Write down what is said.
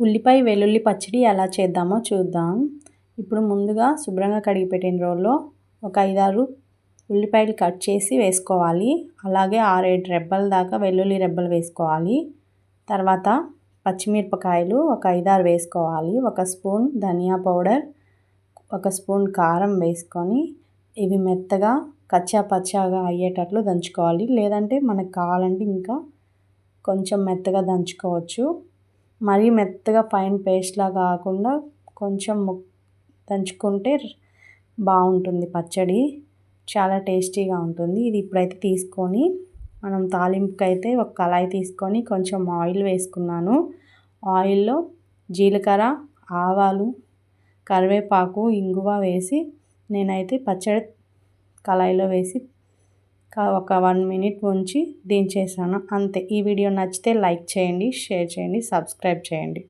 ఉల్లిపాయ వెల్లుల్లి పచ్చడి ఎలా చేద్దామో చూద్దాం. ఇప్పుడు ముందుగా శుభ్రంగా కడిగి పెట్టిన రోల్లో ఒక 5-6 ఉల్లిపాయలు కట్ చేసి వేసుకోవాలి. అలాగే 6-7 రెబ్బల దాకా వెల్లుల్లి రెబ్బలు వేసుకోవాలి. తర్వాత పచ్చిమిరపకాయలు ఒక 5-6 వేసుకోవాలి. 1 స్పూన్ ధనియా పౌడర్, 1 స్పూన్ కారం వేసుకొని ఇవి మెత్తగా కచ్చా పచ్చాగా అయ్యేటట్లు దంచుకోవాలి. లేదంటే మనకు కావాలంటే ఇంకా కొంచెం మెత్తగా దంచుకోవచ్చు. మరీ మెత్తగా ఫైన్ పేస్ట్లా కాకుండా కొంచెం దంచుకుంటే బాగుంటుంది పచ్చడి, చాలా టేస్టీగా ఉంటుంది. ఇది ఇప్పుడైతే తీసుకొని మనం తాలింపుకైతే ఒక కళాయి తీసుకొని కొంచెం ఆయిల్ వేసుకున్నాను. ఆయిల్లో జీలకర్ర, ఆవాలు, కరివేపాకు, ఇంగువ వేసి నేనైతే పచ్చడి కళాయిలో వేసి ఒక 1 మినిట్ ఉంచి దించేసాను అంతే. ఈ వీడియో నచ్చితే లైక్ చేయండి, షేర్ చేయండి, సబ్స్క్రైబ్ చేయండి.